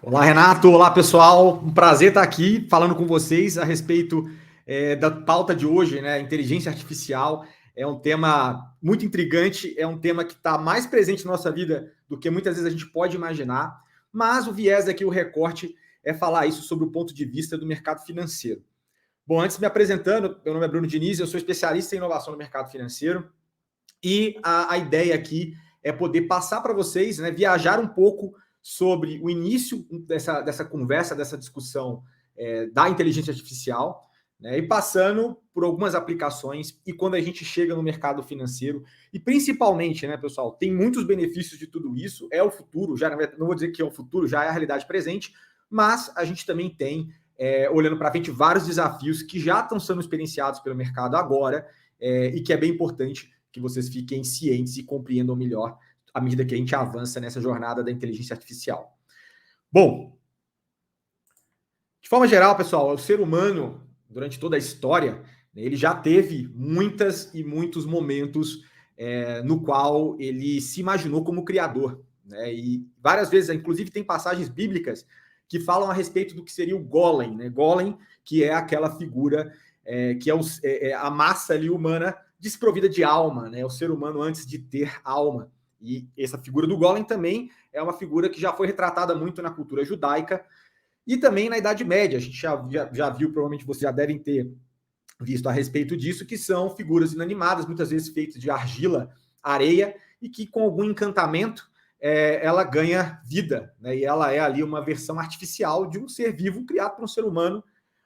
Olá, Renato. Olá, pessoal. Um prazer estar aqui falando com vocês a respeito da pauta de hoje, né? Inteligência artificial é um tema muito intrigante, é um tema que está mais presente na nossa vida do que muitas vezes a gente pode imaginar, mas o viés aqui, o recorte, é falar isso sobre o ponto de vista do mercado financeiro. Bom, antes me apresentando, meu nome é Bruno Diniz, eu sou especialista em inovação no mercado financeiro e a ideia aqui é poder passar para vocês, né, viajar um pouco sobre o início dessa conversa, dessa discussão da inteligência artificial, né, e passando por algumas aplicações e quando a gente chega no mercado financeiro, e principalmente, né, pessoal, tem muitos benefícios de tudo isso, é o futuro, já não vou dizer que é o futuro, já é a realidade presente, mas a gente também tem, olhando para frente, vários desafios que já estão sendo experienciados pelo mercado agora, e que é bem importante que vocês fiquem cientes e compreendam melhor à medida que a gente avança nessa jornada da inteligência artificial. Bom, de forma geral, pessoal, o ser humano, durante toda a história, ele já teve muitas e muitos momentos no qual ele se imaginou como criador. Né? E várias vezes, inclusive, tem passagens bíblicas que falam a respeito do que seria o Golem. Né? Golem, que é aquela figura que é a massa ali humana desprovida de alma, né? O ser humano antes de ter alma. E essa figura do Golem também é uma figura que já foi retratada muito na cultura judaica, e também na Idade Média. A gente já viu, provavelmente vocês já devem ter visto a respeito disso, que são figuras inanimadas, muitas vezes feitas de argila, areia, e que com algum encantamento ela ganha vida, né? E ela é ali uma versão artificial de um ser vivo criado por um ser humano,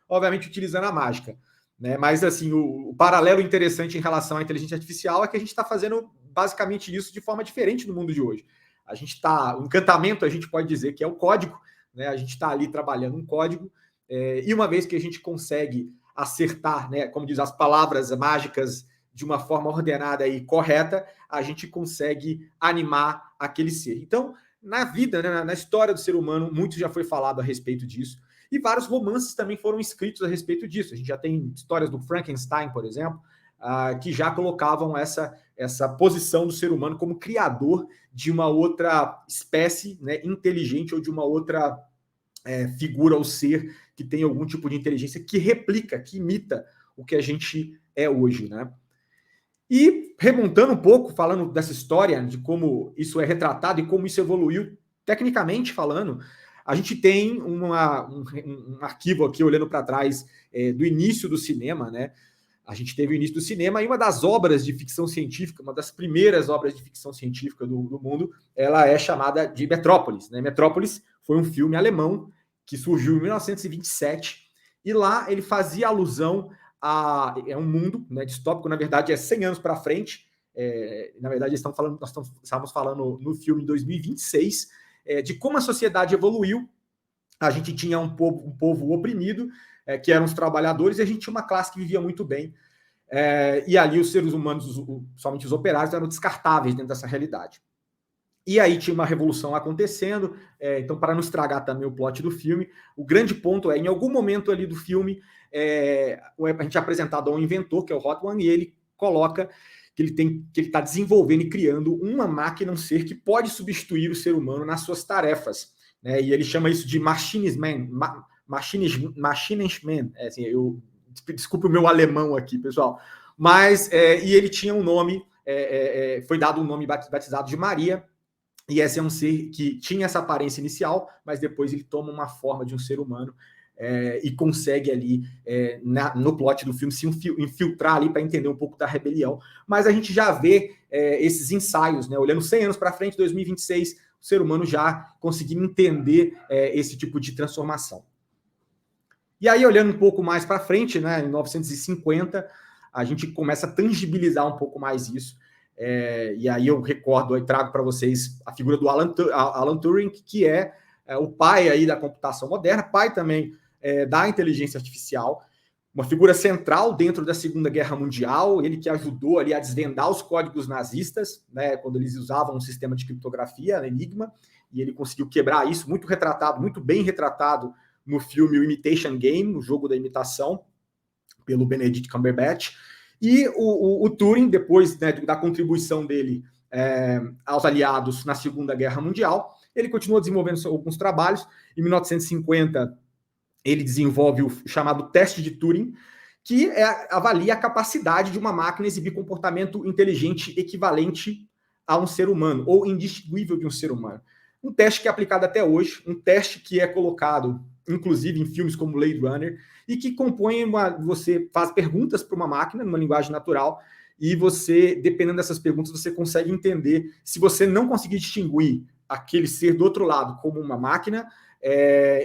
obviamente utilizando a mágica. Né? Mas assim, o paralelo interessante em relação à inteligência artificial é que a gente está fazendo basicamente isso de forma diferente no mundo de hoje. A gente está, o encantamento a gente pode dizer que é o código, né? A gente está ali trabalhando um código, e uma vez que a gente consegue acertar, né, como diz, as palavras mágicas de uma forma ordenada e correta, a gente consegue animar aquele ser. Então, na vida, né, na história do ser humano, muito já foi falado a respeito disso, e vários romances também foram escritos a respeito disso. A gente já tem histórias do Frankenstein, por exemplo, que já colocavam essa posição do ser humano como criador de uma outra espécie, né, inteligente, ou de uma outra figura ou ser que tem algum tipo de inteligência que replica, que imita o que a gente é hoje, né? E remontando um pouco, falando dessa história, de como isso é retratado e como isso evoluiu, tecnicamente falando, a gente tem um arquivo aqui, olhando para trás, do início do cinema, né? A gente teve o início do cinema, e uma das obras de ficção científica, uma das primeiras obras de ficção científica do mundo, ela é chamada de Metrópolis. Né? Metrópolis foi um filme alemão que surgiu em 1927, e lá ele fazia alusão a um mundo, né, distópico, na verdade é 100 anos para frente. Na verdade nós estamos falando no filme em 2026, de como a sociedade evoluiu. A gente tinha um povo oprimido, que eram os trabalhadores, e a gente tinha uma classe que vivia muito bem. E ali os seres humanos, somente os operários, eram descartáveis dentro dessa realidade. E aí tinha uma revolução acontecendo, então, para não estragar também o plot do filme, o grande ponto é, em algum momento ali do filme, a gente é apresentado a um inventor, que é o Hot One, e ele coloca que ele está desenvolvendo e criando uma máquina, um ser que pode substituir o ser humano nas suas tarefas. Né? E ele chama isso de Machinistman. Assim, desculpe o meu alemão aqui, pessoal. Mas, e ele tinha um nome, foi dado um nome batizado de Maria, e esse é um ser que tinha essa aparência inicial, mas depois ele toma uma forma de um ser humano, e consegue ali, no plot do filme, se infiltrar ali para entender um pouco da rebelião. Mas a gente já vê esses ensaios, né? Olhando 100 anos para frente, 2026, o ser humano já conseguindo entender esse tipo de transformação. E aí, olhando um pouco mais para frente, né, em 1950, a gente começa a tangibilizar um pouco mais isso. E aí eu recordo e trago para vocês a figura do Alan Turing, que é o pai aí da computação moderna, pai também da inteligência artificial, uma figura central dentro da Segunda Guerra Mundial, ele que ajudou ali a desvendar os códigos nazistas, né, quando eles usavam um sistema de criptografia, Enigma, e ele conseguiu quebrar isso, muito retratado, muito bem retratado no filme o Imitation Game, o jogo da imitação, pelo Benedict Cumberbatch. E o Turing, depois, né, da contribuição dele aos aliados na Segunda Guerra Mundial, Ele continuou desenvolvendo alguns trabalhos. Em 1950, ele desenvolve o chamado teste de Turing, que avalia a capacidade de uma máquina exibir comportamento inteligente equivalente a um ser humano, ou indistinguível de um ser humano. Um teste que é aplicado até hoje, um teste que é colocado, inclusive, em filmes como Blade Runner, e que compõe você faz perguntas para uma máquina, numa linguagem natural, e você, dependendo dessas perguntas, você consegue entender. Se você não conseguir distinguir aquele ser do outro lado como uma máquina,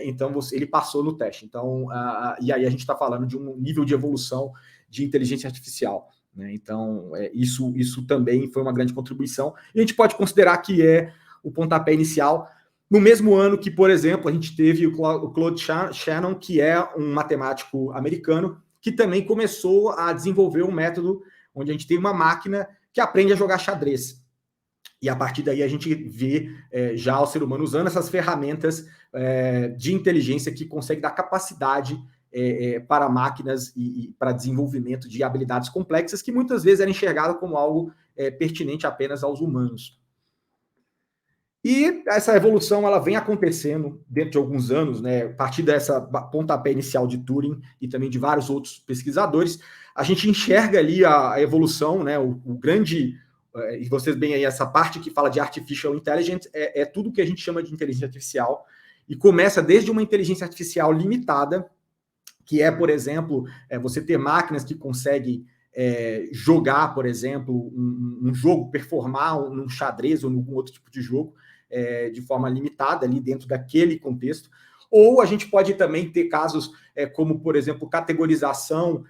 então ele passou no teste. Então, e aí a gente está falando de um nível de evolução de inteligência artificial, né? Então, isso também foi uma grande contribuição. E a gente pode considerar que é o pontapé inicial. No mesmo ano que, por exemplo, a gente teve o Claude Shannon, que é um matemático americano, que também começou a desenvolver um método onde a gente tem uma máquina que aprende a jogar xadrez. E a partir daí a gente vê já o ser humano usando essas ferramentas de inteligência que consegue dar capacidade para máquinas e para desenvolvimento de habilidades complexas que muitas vezes era enxergado como algo pertinente apenas aos humanos. E essa evolução ela vem acontecendo dentro de alguns anos, né? A partir dessa pontapé inicial de Turing e também de vários outros pesquisadores, a gente enxerga ali a evolução, né? O grande, e vocês bem aí, essa parte que fala de artificial intelligence é tudo que a gente chama de inteligência artificial, e começa desde uma inteligência artificial limitada, que é, por exemplo, você ter máquinas que conseguem jogar, por exemplo, um jogo, performar um xadrez ou algum outro tipo de jogo, de forma limitada ali dentro daquele contexto. Ou a gente pode também ter casos como, por exemplo, categorização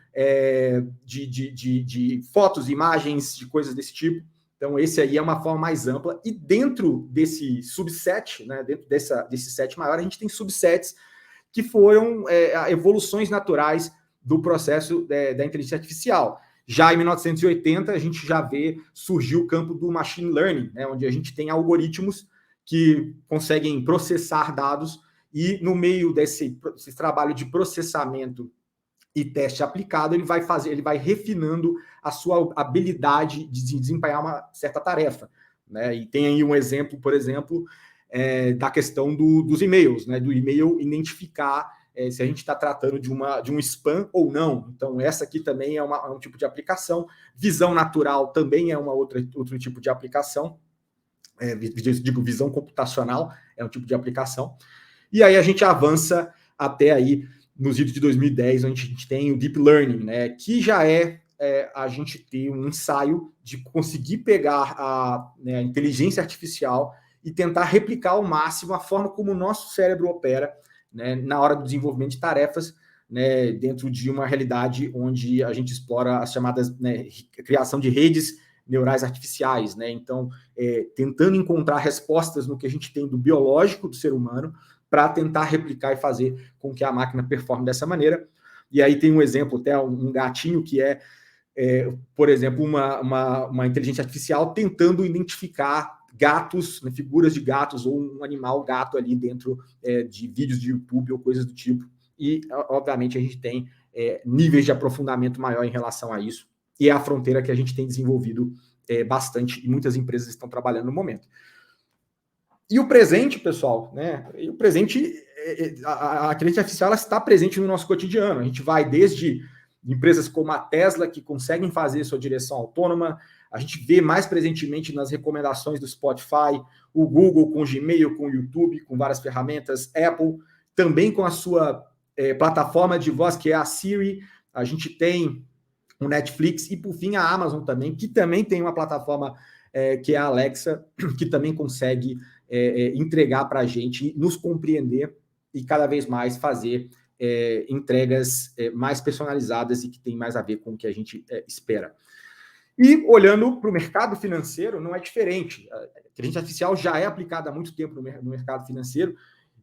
de fotos, imagens, de coisas desse tipo. Então, esse aí é uma forma mais ampla. E dentro desse subset, né, dentro desse set maior, a gente tem subsets que foram evoluções naturais do processo da inteligência artificial. Já em 1980, a gente já vê surgir o campo do machine learning, né, onde a gente tem algoritmos que conseguem processar dados, e no meio desse trabalho de processamento e teste aplicado, ele vai refinando a sua habilidade de desempenhar uma certa tarefa, né? E tem aí um exemplo, por exemplo, da questão dos e-mails, né? Do e-mail identificar se a gente está tratando de um spam ou não. Então, essa aqui também é um tipo de aplicação. Visão natural também é outro tipo de aplicação. Digo, visão computacional é um tipo de aplicação. E aí a gente avança até aí nos idos de 2010, onde a gente tem o Deep Learning, né, que já a gente ter um ensaio de conseguir pegar a inteligência artificial e tentar replicar ao máximo a forma como o nosso cérebro opera, né, na hora do desenvolvimento de tarefas, né, dentro de uma realidade onde a gente explora as chamadas, né, criação de redes neurais artificiais, né? Então, tentando encontrar respostas no que a gente tem do biológico do ser humano para tentar replicar e fazer com que a máquina performe dessa maneira. E aí tem um exemplo, até um gatinho que por exemplo, uma inteligência artificial tentando identificar gatos, né, figuras de gatos ou um animal gato ali dentro de vídeos de YouTube ou coisas do tipo. E, obviamente, a gente tem níveis de aprofundamento maior em relação a isso. E é a fronteira que a gente tem desenvolvido bastante e muitas empresas estão trabalhando no momento. E o presente, pessoal, né? E o presente, a inteligência artificial ela está presente no nosso cotidiano. A gente vai desde empresas como a Tesla, que conseguem fazer sua direção autônoma, a gente vê mais presentemente nas recomendações do Spotify, o Google com o Gmail, com o YouTube, com várias ferramentas, Apple, também com a sua plataforma de voz, que é a Siri, a gente tem o Netflix e, por fim, a Amazon também, que também tem uma plataforma que é a Alexa, que também consegue entregar para a gente, nos compreender e cada vez mais fazer entregas mais personalizadas e que tem mais a ver com o que a gente espera. E olhando para o mercado financeiro, não é diferente. A inteligência artificial já é aplicada há muito tempo no mercado financeiro,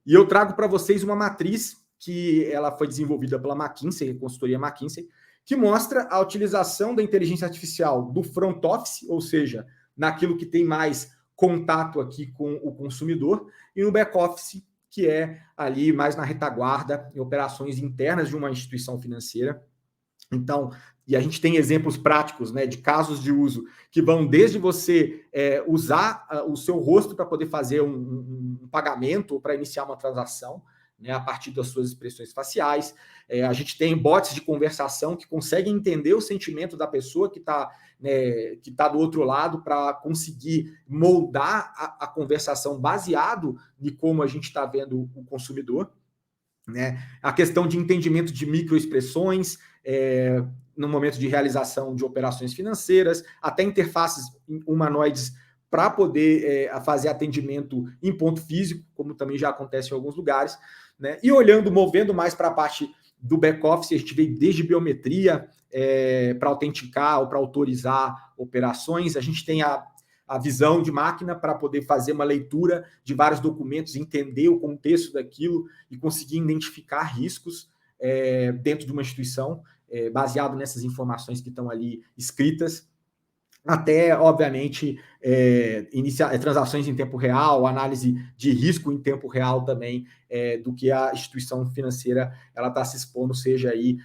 e eu trago para vocês uma matriz que ela foi desenvolvida pela McKinsey, consultoria McKinsey, que mostra a utilização da inteligência artificial do front office, ou seja, naquilo que tem mais contato aqui com o consumidor, e no back office, que é ali mais na retaguarda, em operações internas de uma instituição financeira. Então, e a gente tem exemplos práticos, né, de casos de uso que vão desde você usar o seu rosto para poder fazer um pagamento ou para iniciar uma transação, né, a partir das suas expressões faciais. A gente tem bots de conversação que conseguem entender o sentimento da pessoa que está do outro lado para conseguir moldar a conversação baseado em como a gente está vendo o consumidor. Né? A questão de entendimento de microexpressões no momento de realização de operações financeiras, até interfaces humanoides para poder fazer atendimento em ponto físico, como também já acontece em alguns lugares. Né? E movendo mais para a parte do back-office, a gente veio desde biometria para autenticar ou para autorizar operações. A gente tem a visão de máquina para poder fazer uma leitura de vários documentos, entender o contexto daquilo e conseguir identificar riscos dentro de uma instituição, baseado nessas informações que estão ali escritas, até, obviamente, transações em tempo real, análise de risco em tempo real também, do que a instituição financeira ela está se expondo, seja aí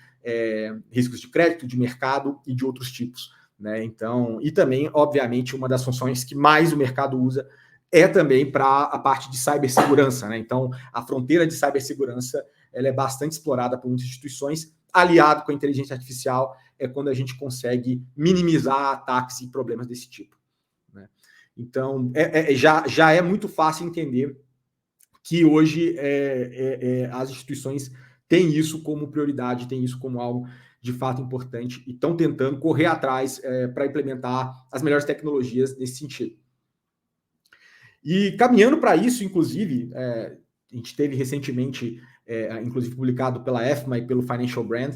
riscos de crédito, de mercado e de outros tipos. Né? Então, e também, obviamente, uma das funções que mais o mercado usa é também para a parte de cibersegurança. Né? Então, a fronteira de cibersegurança ela é bastante explorada por muitas instituições, aliado com a inteligência artificial, é quando a gente consegue minimizar ataques e problemas desse tipo. Né? Então, já é muito fácil entender que hoje as instituições têm isso como prioridade, têm isso como algo de fato importante e estão tentando correr atrás para implementar as melhores tecnologias nesse sentido. E caminhando para isso, inclusive, a gente teve recentemente, inclusive publicado pela EFMA e pelo Financial Brand,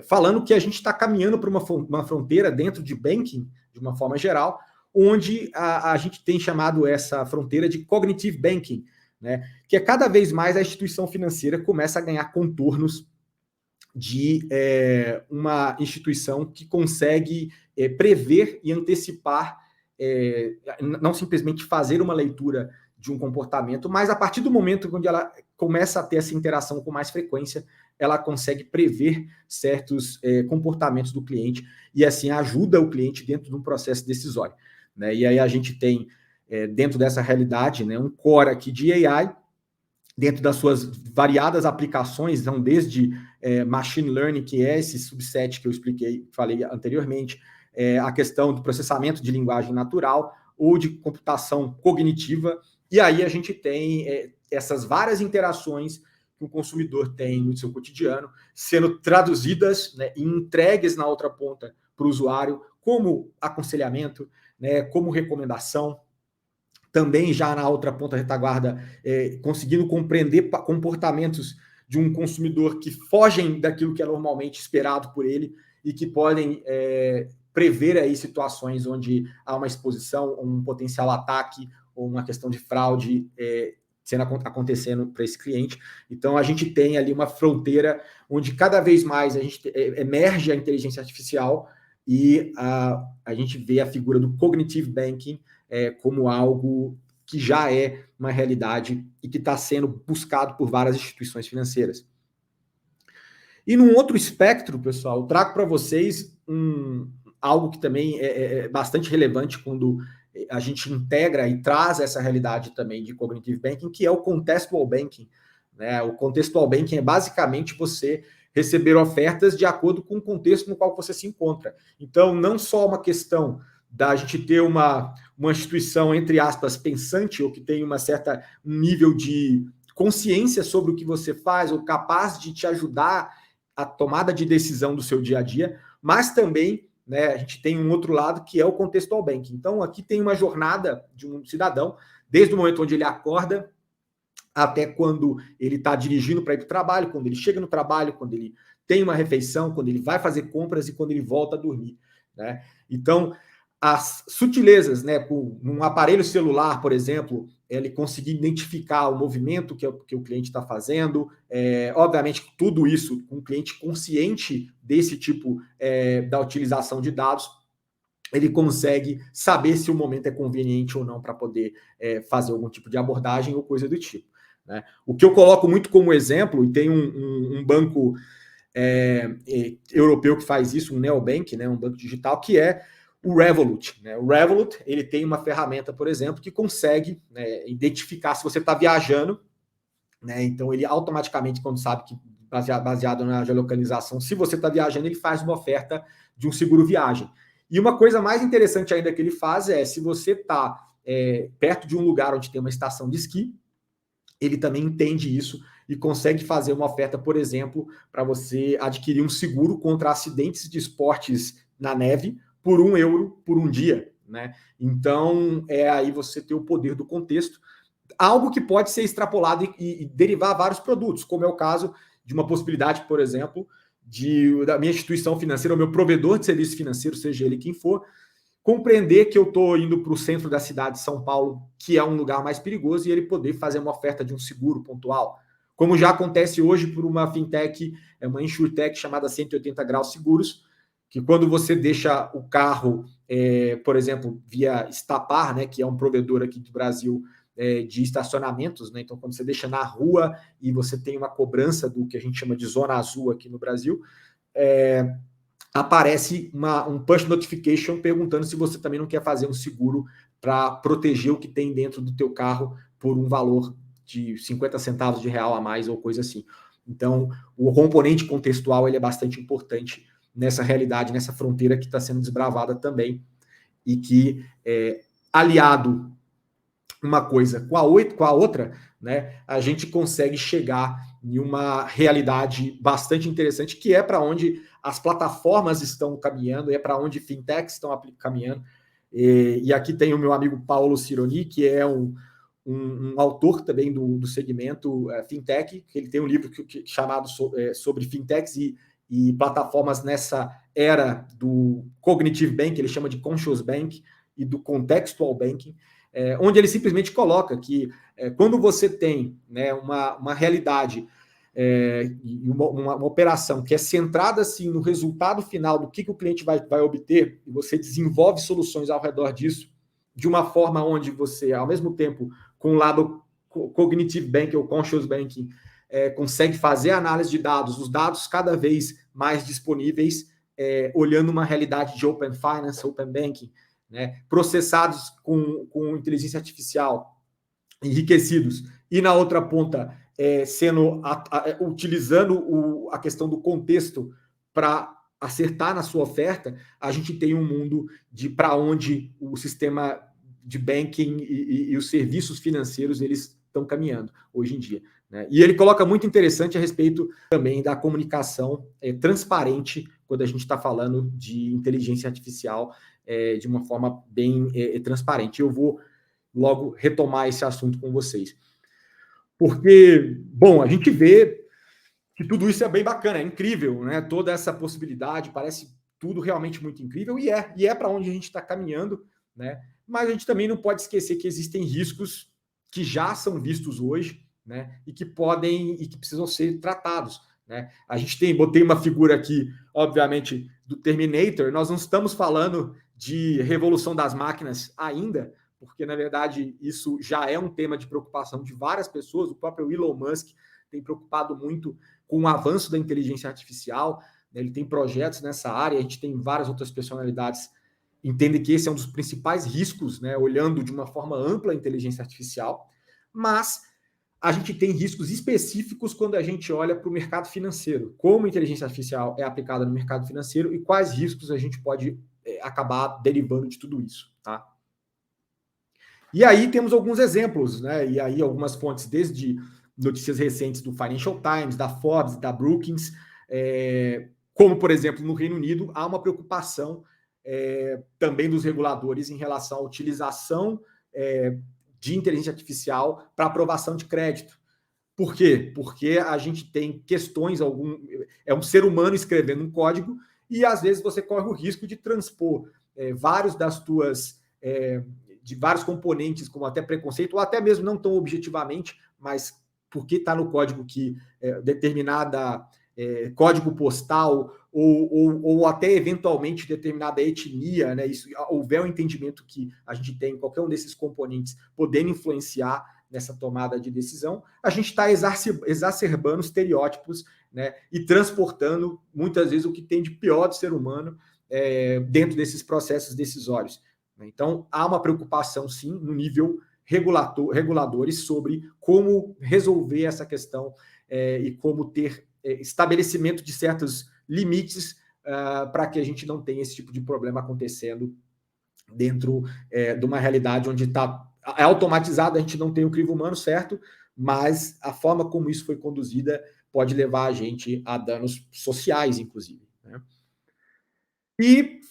falando que a gente está caminhando para uma fronteira dentro de banking, de uma forma geral, onde a gente tem chamado essa fronteira de cognitive banking, né? Que é cada vez mais a instituição financeira começa a ganhar contornos de uma instituição que consegue prever e antecipar, não simplesmente fazer uma leitura de um comportamento, mas a partir do momento onde ela começa a ter essa interação com mais frequência, ela consegue prever certos comportamentos do cliente e assim ajuda o cliente dentro de um processo decisório. Né? E aí a gente tem, dentro dessa realidade, né, um core aqui de AI, dentro das suas variadas aplicações, então desde machine learning, que é esse subset que eu falei anteriormente, a questão do processamento de linguagem natural ou de computação cognitiva, e aí a gente tem essas várias interações que o consumidor tem no seu cotidiano, sendo traduzidas, né, e entregues na outra ponta para o usuário, como aconselhamento, né, como recomendação, também já na outra ponta da retaguarda, conseguindo compreender comportamentos de um consumidor que fogem daquilo que é normalmente esperado por ele e que podem prever aí situações onde há uma exposição, um potencial ataque ou uma questão de fraude acontecendo para esse cliente. Então, a gente tem ali uma fronteira onde cada vez mais a gente emerge a inteligência artificial e a gente vê a figura do cognitive banking como algo que já é uma realidade e que está sendo buscado por várias instituições financeiras. E num outro espectro, pessoal, eu trago para vocês algo que também é bastante relevante quando a gente integra e traz essa realidade também de cognitive banking, que é o contextual banking. Né? O contextual banking é basicamente você receber ofertas de acordo com o contexto no qual você se encontra. Então, não só uma questão da gente ter uma instituição, entre aspas, pensante, ou que tem um nível de consciência sobre o que você faz, ou capaz de te ajudar a tomada de decisão do seu dia a dia, mas também, né, a gente tem um outro lado que é o contextual banking. Então, aqui tem uma jornada de um cidadão, desde o momento onde ele acorda até quando ele está dirigindo para ir para o trabalho, quando ele chega no trabalho, quando ele tem uma refeição, quando ele vai fazer compras e quando ele volta a dormir. Né? Então, as sutilezas, né, com um aparelho celular, por exemplo, ele conseguir identificar o movimento que o cliente está fazendo, obviamente tudo isso com um cliente consciente desse tipo da utilização de dados, ele consegue saber se o momento é conveniente ou não para poder fazer algum tipo de abordagem ou coisa do tipo. Né? O que eu coloco muito como exemplo, e tem um banco europeu que faz isso, um neobank, né, um banco digital, que é o Revolut. Né? O Revolut, ele tem uma ferramenta, por exemplo, que consegue, né, identificar se você está viajando, né? Então ele automaticamente, quando sabe que baseado na geolocalização, se você está viajando, ele faz uma oferta de um seguro viagem. E uma coisa mais interessante ainda que ele faz é, se você está perto de um lugar onde tem uma estação de esqui, ele também entende isso e consegue fazer uma oferta, por exemplo, para você adquirir um seguro contra acidentes de esportes na neve por €1 por um dia, né? Então, aí você tem o poder do contexto, algo que pode ser extrapolado e derivar vários produtos, como é o caso de uma possibilidade, por exemplo, da minha instituição financeira, o meu provedor de serviço financeiro, seja ele quem for, compreender que eu estou indo para o centro da cidade de São Paulo, que é um lugar mais perigoso, e ele poder fazer uma oferta de um seguro pontual. Como já acontece hoje por uma fintech, uma insurtech chamada 180 Graus Seguros, que quando você deixa o carro, por exemplo, via Estapar, né, que é um provedor aqui do Brasil de estacionamentos, né, então quando você deixa na rua e você tem uma cobrança do que a gente chama de zona azul aqui no Brasil, aparece um push notification perguntando se você também não quer fazer um seguro para proteger o que tem dentro do teu carro por um valor de 50 centavos de real a mais ou coisa assim. Então, o componente contextual ele é bastante importante nessa realidade, nessa fronteira que está sendo desbravada também e que, aliado uma coisa com a outra, né, a gente consegue chegar em uma realidade bastante interessante, que é para onde as plataformas estão caminhando, é para onde fintechs estão caminhando. E aqui tem o meu amigo Paulo Cironi, que é um autor também do segmento fintech, que ele tem um livro chamado sobre fintechs e plataformas nessa era do cognitive banking, ele chama de conscious bank, e do contextual banking, onde ele simplesmente coloca que quando você tem, né, uma realidade e uma operação que é centrada assim, no resultado final do que o cliente vai obter, e você desenvolve soluções ao redor disso, de uma forma onde você, ao mesmo tempo, com o lado cognitive banking ou conscious banking, consegue fazer análise de dados, os dados cada vez mais disponíveis, olhando uma realidade de open finance, open banking, né, processados com inteligência artificial, enriquecidos, e na outra ponta, utilizando a questão do contexto para acertar na sua oferta, a gente tem um mundo de para onde o sistema de banking e os serviços financeiros eles estão caminhando hoje em dia. Né? E ele coloca muito interessante a respeito também da comunicação transparente quando a gente está falando de inteligência artificial de uma forma bem transparente. Eu vou logo retomar esse assunto com vocês. Porque, bom, a gente vê que tudo isso é bem bacana, é incrível, né? Toda essa possibilidade, parece tudo realmente muito incrível, e é para onde a gente está caminhando, né? Mas a gente também não pode esquecer que existem riscos que já são vistos hoje, né? E que precisam ser tratados, né? A gente botei uma figura aqui, obviamente, do Terminator, nós não estamos falando de revolução das máquinas ainda, porque, na verdade, isso já é um tema de preocupação de várias pessoas. O próprio Elon Musk tem preocupado muito com o avanço da inteligência artificial, né? Ele tem projetos nessa área, a gente tem várias outras personalidades que entendem que esse é um dos principais riscos, né? Olhando de uma forma ampla a inteligência artificial, mas a gente tem riscos específicos quando a gente olha para o mercado financeiro, como a inteligência artificial é aplicada no mercado financeiro e quais riscos a gente pode acabar derivando de tudo isso, tá? E aí temos alguns exemplos, né? E aí algumas fontes, desde notícias recentes do Financial Times, da Forbes, da Brookings, como, por exemplo, no Reino Unido, há uma preocupação também dos reguladores em relação à utilização de inteligência artificial para aprovação de crédito. Por quê? Porque a gente tem questões, é um ser humano escrevendo um código e, às vezes, você corre o risco de transpor vários de vários componentes, como até preconceito, ou até mesmo não tão objetivamente, mas porque está no código que determinada código postal ou até eventualmente determinada etnia, né? Isso, houver um entendimento que a gente tem qualquer um desses componentes podendo influenciar nessa tomada de decisão, a gente está exacerbando estereótipos né, e transportando, muitas vezes, o que tem de pior do ser humano dentro desses processos decisórios. Então, há uma preocupação, sim, no nível reguladores sobre como resolver essa questão e como ter estabelecimento de certos limites para que a gente não tenha esse tipo de problema acontecendo dentro de uma realidade onde é automatizado, a gente não tem o crivo humano, certo? Mas a forma como isso foi conduzida pode levar a gente a danos sociais, inclusive. Né? E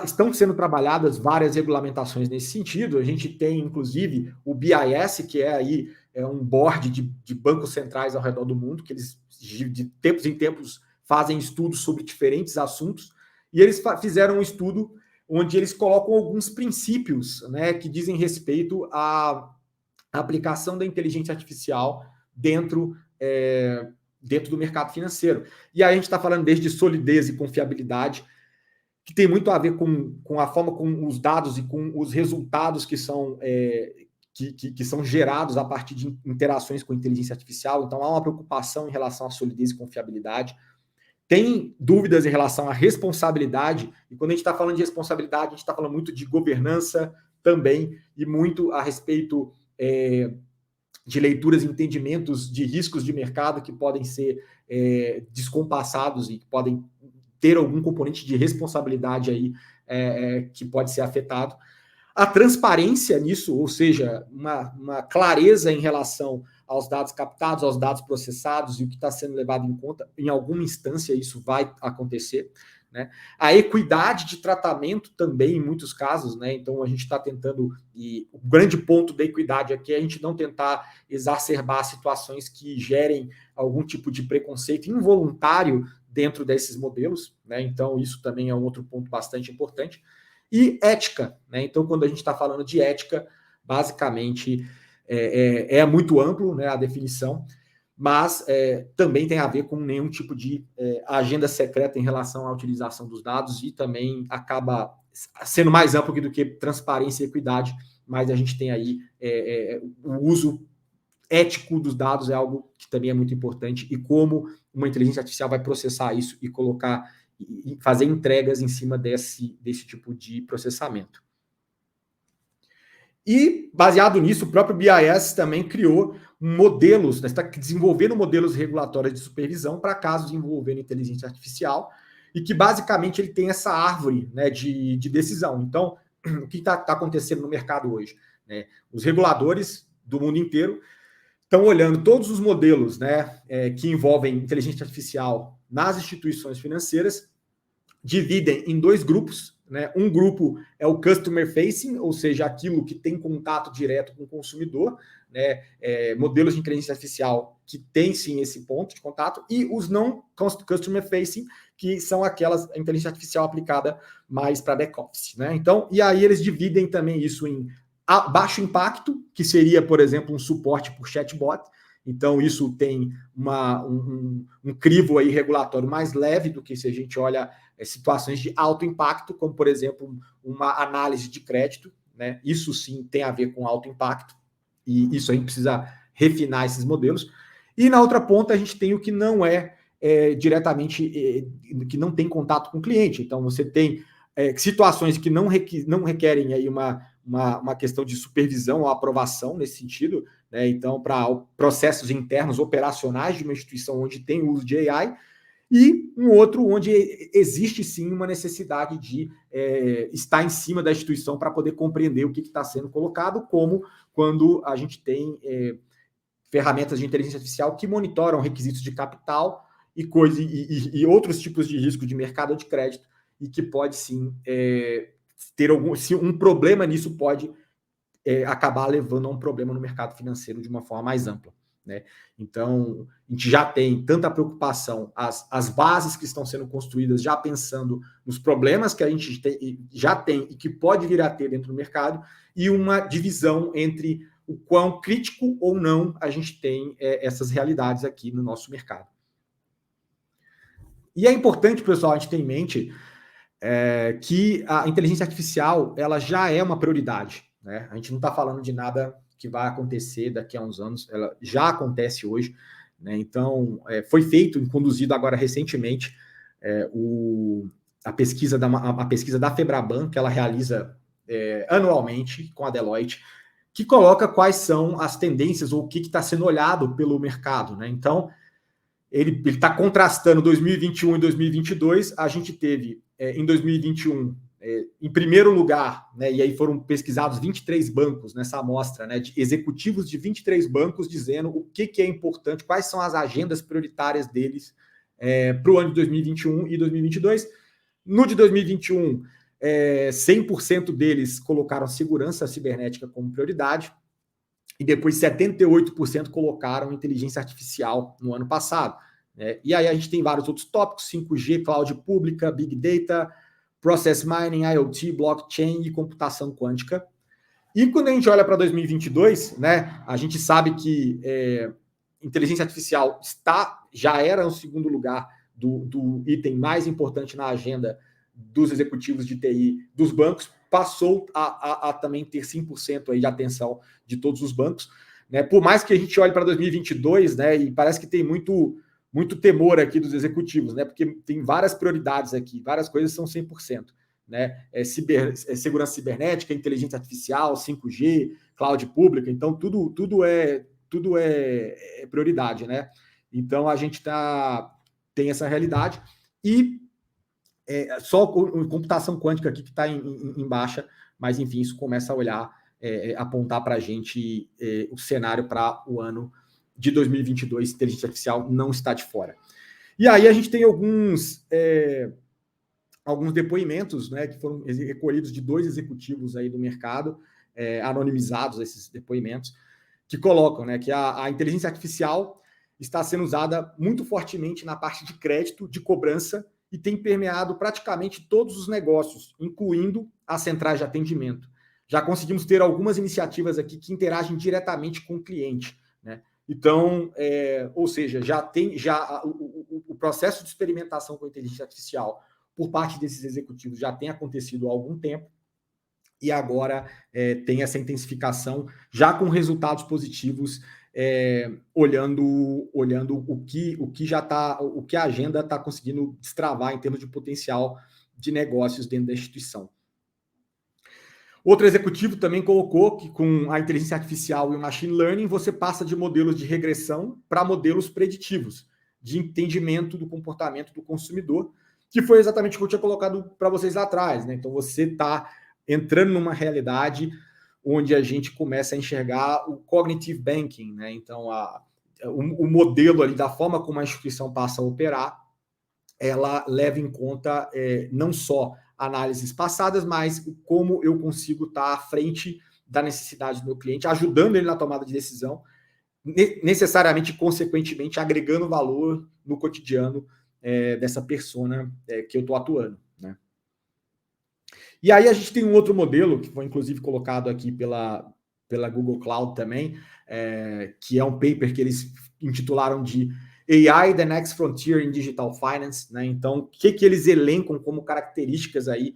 estão sendo trabalhadas várias regulamentações nesse sentido. A gente tem, inclusive, o BIS, que é um board de bancos centrais ao redor do mundo, que eles, de tempos em tempos, fazem estudos sobre diferentes assuntos, e eles fizeram um estudo onde eles colocam alguns princípios, né, que dizem respeito à aplicação da inteligência artificial dentro do mercado financeiro. E aí a gente está falando desde solidez e confiabilidade, que tem muito a ver com a forma como os dados e com os resultados que são gerados a partir de interações com inteligência artificial. Então, há uma preocupação em relação à solidez e confiabilidade. Tem dúvidas em relação à responsabilidade, e quando a gente está falando de responsabilidade, a gente está falando muito de governança também, e muito a respeito de leituras e entendimentos de riscos de mercado que podem ser descompassados e que podem ter algum componente de responsabilidade aí que pode ser afetado. A transparência nisso, ou seja, uma clareza em relação aos dados captados, aos dados processados e o que está sendo levado em conta, em alguma instância isso vai acontecer. Né? A equidade de tratamento também, em muitos casos, né? Então a gente está tentando, e o grande ponto da equidade aqui é a gente não tentar exacerbar situações que gerem algum tipo de preconceito involuntário dentro desses modelos, né? Então isso também é um outro ponto bastante importante. E ética, né? Então quando a gente está falando de ética, basicamente é muito amplo, né, a definição, mas também tem a ver com nenhum tipo de agenda secreta em relação à utilização dos dados e também acaba sendo mais amplo do que transparência e equidade, mas a gente tem aí o uso ético dos dados é algo que também é muito importante e como uma inteligência artificial vai processar isso e colocar e fazer entregas em cima desse tipo de processamento. E, baseado nisso, o próprio BIS também criou modelos, está desenvolvendo modelos regulatórios de supervisão para casos envolvendo inteligência artificial, e que basicamente ele tem essa árvore, né, de decisão. Então, o que está acontecendo no mercado hoje? Né? Os reguladores do mundo inteiro estão olhando todos os modelos, né, que envolvem inteligência artificial nas instituições financeiras, dividem em dois grupos. Né? Um grupo é o customer facing, ou seja, aquilo que tem contato direto com o consumidor, né? Modelos de inteligência artificial que tem sim esse ponto de contato, e os não customer facing, que são aquelas inteligência artificial aplicada mais para back office. Né? Então, e aí eles dividem também isso em baixo impacto, que seria, por exemplo, um suporte por chatbot. Então, isso tem um crivo aí regulatório mais leve do que se a gente olha situações de alto impacto, como, por exemplo, uma análise de crédito. Né? Isso sim tem a ver com alto impacto, e isso a gente precisa refinar esses modelos. E na outra ponta, a gente tem o que não diretamente, que não tem contato com o cliente. Então, você tem situações que não requerem aí uma questão de supervisão ou aprovação nesse sentido, né? Então, para processos internos operacionais de uma instituição onde tem o uso de AI, e um outro onde existe sim uma necessidade de estar em cima da instituição para poder compreender o que está sendo colocado, como quando a gente tem ferramentas de inteligência artificial que monitoram requisitos de capital e outros tipos de risco de mercado de crédito, e que pode sim ter se um problema nisso pode acabar levando a um problema no mercado financeiro de uma forma mais ampla. Né? Então, a gente já tem tanta preocupação, as bases que estão sendo construídas já pensando nos problemas que a gente já tem e que pode vir a ter dentro do mercado, e uma divisão entre o quão crítico ou não a gente tem essas realidades aqui no nosso mercado. E é importante, pessoal, a gente ter em mente que a inteligência artificial ela já é uma prioridade. Né? A gente não está falando de nada que vai acontecer daqui a uns anos, ela já acontece hoje. né? Então, foi feito, conduzido agora recentemente, a pesquisa da Febraban, que ela realiza anualmente com a Deloitte, que coloca quais são as tendências ou o que está sendo olhado pelo mercado, né? Então, ele está contrastando 2021 e 2022. A gente teve, em 2021, em primeiro lugar, né, e aí foram pesquisados 23 bancos nessa amostra, né, de executivos de 23 bancos dizendo o que é importante, quais são as agendas prioritárias deles para o ano de 2021 e 2022. No de 2021, 100% deles colocaram segurança cibernética como prioridade, e depois 78% colocaram inteligência artificial no ano passado. E aí a gente tem vários outros tópicos: 5G, cloud pública, Big Data, Process Mining, IoT, blockchain e computação quântica. E quando a gente olha para 2022, né, a gente sabe que inteligência artificial já era o segundo lugar do item mais importante na agenda dos executivos de TI dos bancos, passou a também ter 5% aí de atenção de todos os bancos, né? Por mais que a gente olhe para 2022, né, e parece que tem muito temor aqui dos executivos, né, porque tem várias prioridades aqui, várias coisas são 100%, né? Segurança cibernética, inteligência artificial, 5G, cloud pública, então tudo é prioridade, né? Então a gente tem essa realidade, e só computação quântica aqui que está em baixa, mas enfim, isso começa a olhar, apontar para a gente o cenário para o ano de 2022, inteligência artificial não está de fora. E aí a gente tem alguns depoimentos, né, que foram recolhidos de 2 executivos aí do mercado, anonimizados esses depoimentos, que colocam, né, que a inteligência artificial está sendo usada muito fortemente na parte de crédito, de cobrança, e tem permeado praticamente todos os negócios, incluindo as centrais de atendimento. Já conseguimos ter algumas iniciativas aqui que interagem diretamente com o cliente, né? Então, ou seja, o processo de experimentação com a inteligência artificial por parte desses executivos já tem acontecido há algum tempo, e agora tem essa intensificação, já com resultados positivos, olhando o que a agenda está conseguindo destravar em termos de potencial de negócios dentro da instituição. Outro executivo também colocou que com a inteligência artificial e o machine learning, você passa de modelos de regressão para modelos preditivos, de entendimento do comportamento do consumidor, que foi exatamente o que eu tinha colocado para vocês lá atrás, né? Então você está entrando numa realidade onde a gente começa a enxergar o cognitive banking, né? Então o modelo ali da forma como a instituição passa a operar, ela leva em conta não só análises passadas, mas como eu consigo estar à frente da necessidade do meu cliente, ajudando ele na tomada de decisão, necessariamente, consequentemente, agregando valor no cotidiano dessa persona que eu estou atuando, né? E aí a gente tem um outro modelo, que foi inclusive colocado aqui pela Google Cloud também, que é um paper que eles intitularam de AI, The Next Frontier in Digital Finance, né? Então, o que eles elencam como características aí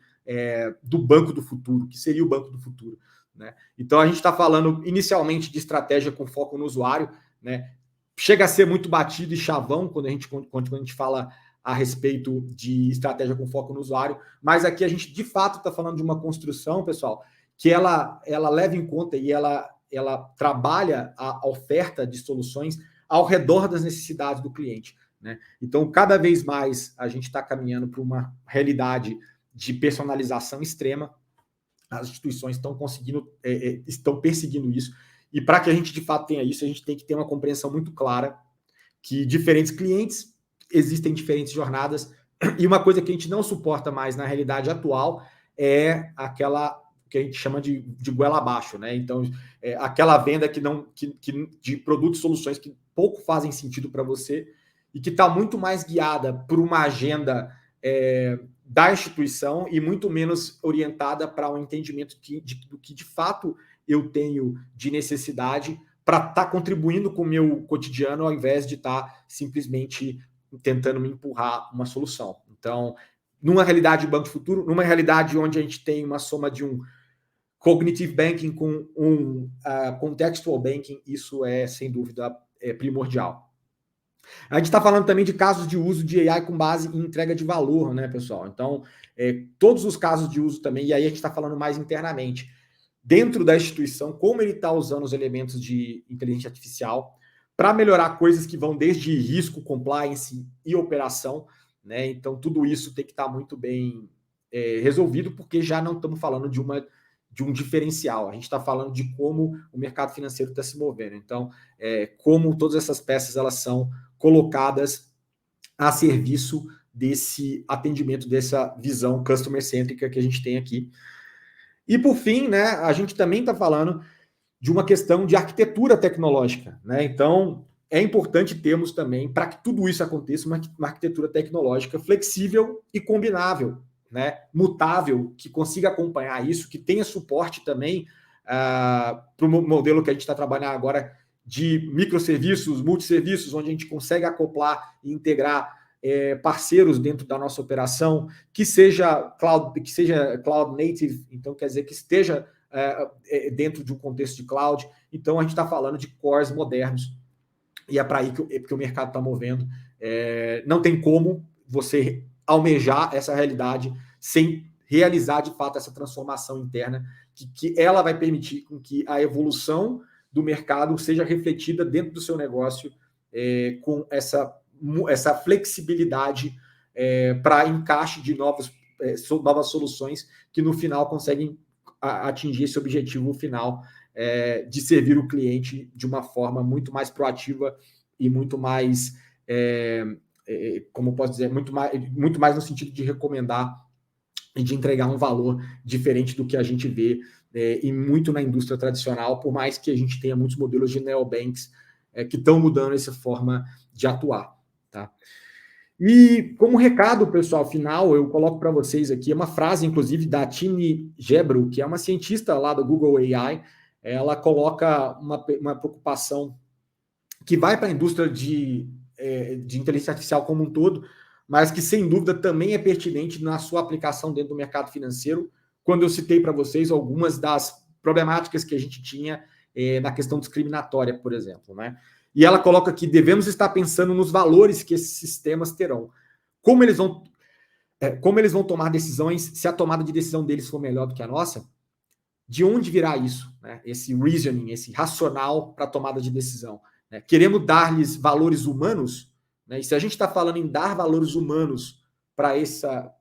do banco do futuro, que seria o banco do futuro, né? Então, a gente está falando inicialmente de estratégia com foco no usuário, né? Chega a ser muito batido e chavão quando a gente fala a respeito de estratégia com foco no usuário, mas aqui a gente de fato está falando de uma construção, pessoal, que ela leva em conta e ela trabalha a oferta de soluções ao redor das necessidades do cliente, né? Então, cada vez mais a gente está caminhando para uma realidade de personalização extrema. As instituições estão perseguindo isso, e para que a gente de fato tenha isso, a gente tem que ter uma compreensão muito clara que diferentes clientes existem diferentes jornadas, e uma coisa que a gente não suporta mais na realidade atual é aquela que a gente chama de goela abaixo, né? Então, aquela venda de produtos e soluções que pouco fazem sentido para você e que está muito mais guiada por uma agenda da instituição e muito menos orientada para um entendimento do que de fato eu tenho de necessidade para estar contribuindo com o meu cotidiano, ao invés de estar simplesmente tentando me empurrar uma solução. Então, numa realidade de banco de futuro, numa realidade onde a gente tem uma soma de um cognitive banking com contextual banking, isso sem dúvida, primordial. A gente está falando também de casos de uso de AI com base em entrega de valor, né, pessoal? Então, todos os casos de uso também, e aí a gente está falando mais internamente, dentro da instituição, como ele está usando os elementos de inteligência artificial para melhorar coisas que vão desde risco, compliance e operação, né? Então, tudo isso tem que estar muito bem resolvido, porque já não estamos falando de um diferencial, a gente está falando de como o mercado financeiro está se movendo. Então, como todas essas peças elas são colocadas a serviço desse atendimento, dessa visão customer-cêntrica que a gente tem aqui. E, por fim, né, a gente também está falando de uma questão de arquitetura tecnológica, né? Então, é importante termos também, para que tudo isso aconteça, uma arquitetura tecnológica flexível e combinável, né? Mutável, que consiga acompanhar isso, que tenha suporte também para o modelo que a gente está trabalhando agora de microserviços, multisserviços, onde a gente consegue acoplar e integrar parceiros dentro da nossa operação, que seja cloud native, então quer dizer que esteja dentro de um contexto de cloud. Então, a gente está falando de cores modernos, e é para aí que o mercado está movendo. Não tem como você almejar essa realidade sem realizar, de fato, essa transformação interna, que ela vai permitir com que a evolução do mercado seja refletida dentro do seu negócio com essa flexibilidade para encaixe de novas soluções que, no final, conseguem atingir esse objetivo final de servir o cliente de uma forma muito mais proativa e muito mais, como posso dizer, muito mais no sentido de recomendar e de entregar um valor diferente do que a gente vê e muito na indústria tradicional, por mais que a gente tenha muitos modelos de neobanks que estão mudando essa forma de atuar. Tá? E como recado, pessoal, final, eu coloco para vocês aqui uma frase, inclusive, da Tini Gebru, que é uma cientista lá do Google AI. Ela coloca uma preocupação que vai para a indústria de inteligência artificial como um todo, mas que, sem dúvida, também é pertinente na sua aplicação dentro do mercado financeiro, quando eu citei para vocês algumas das problemáticas que a gente tinha na questão discriminatória, por exemplo, né? E ela coloca que devemos estar pensando nos valores que esses sistemas terão. Como eles vão tomar decisões, se a tomada de decisão deles for melhor do que a nossa, de onde virá isso? Né? Esse reasoning, esse racional para a tomada de decisão. Né? Queremos dar-lhes valores humanos, né? E se a gente está falando em dar valores humanos para essa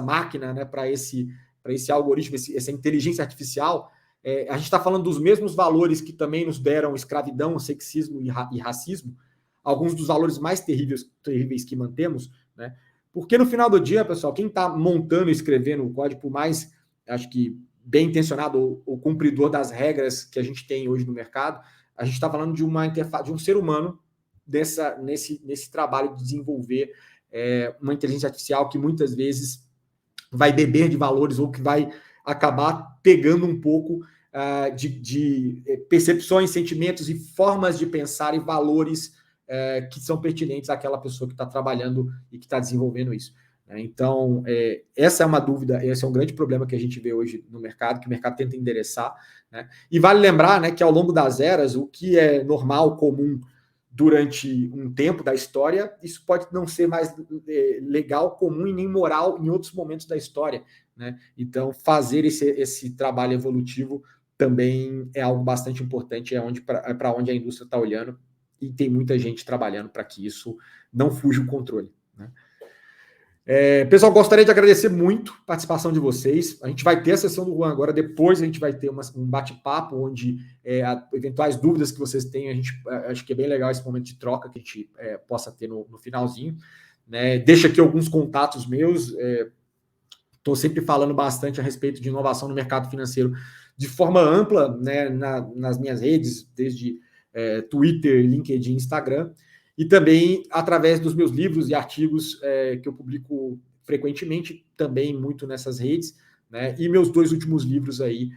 máquina, né? para esse algoritmo, essa inteligência artificial, a gente está falando dos mesmos valores que também nos deram escravidão, sexismo e racismo, alguns dos valores mais terríveis que mantemos, né? Porque no final do dia, pessoal, quem está montando e escrevendo o código, por mais, acho que bem intencionado ou cumpridor das regras que a gente tem hoje no mercado, a gente está falando de uma interface, de um ser humano nesse trabalho de desenvolver uma inteligência artificial que muitas vezes vai beber de valores ou que vai acabar pegando um pouco de percepções, sentimentos e formas de pensar e valores que são pertinentes àquela pessoa que está trabalhando e que está desenvolvendo isso. Então, essa é uma dúvida, esse é um grande problema que a gente vê hoje no mercado, que o mercado tenta endereçar. Né? E vale lembrar, né, que ao longo das eras, o que é normal, comum durante um tempo da história, isso pode não ser mais legal, comum e nem moral em outros momentos da história. Né? Então, fazer esse trabalho evolutivo também é algo bastante importante, para onde a indústria está olhando, e tem muita gente trabalhando para que isso não fuja o controle. Né? Pessoal, gostaria de agradecer muito a participação de vocês. A gente vai ter a sessão do Juan agora, depois a gente vai ter um bate-papo, onde eventuais dúvidas que vocês tenham, acho que é bem legal esse momento de troca que a gente possa ter no finalzinho. Né? Deixa aqui alguns contatos meus, estou sempre falando bastante a respeito de inovação no mercado financeiro de forma ampla, né, nas minhas redes, desde Twitter, LinkedIn, Instagram, e também através dos meus livros e artigos que eu publico frequentemente, também muito nessas redes, né, e meus 2 últimos livros aí,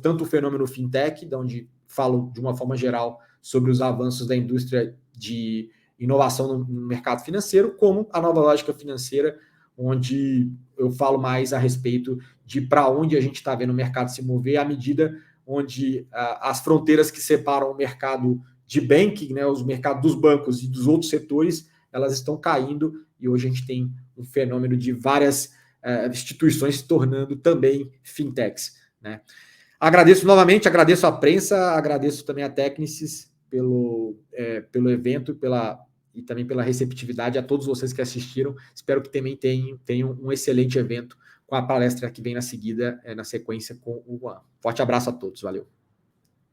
tanto o Fenômeno Fintech, de onde falo de uma forma geral sobre os avanços da indústria de inovação no mercado financeiro, como a Nova Lógica Financeira, onde eu falo mais a respeito de para onde a gente está vendo o mercado se mover, à medida onde as fronteiras que separam o mercado de banking, né, os mercados dos bancos e dos outros setores, elas estão caindo, e hoje a gente tem um fenômeno de várias instituições se tornando também fintechs, né? Agradeço novamente, agradeço a prensa, agradeço também a Technicis pelo evento e também pela receptividade a todos vocês que assistiram. Espero que também tenham um excelente evento com a palestra que vem na seguida, na sequência com o Juan. Forte abraço a todos, valeu.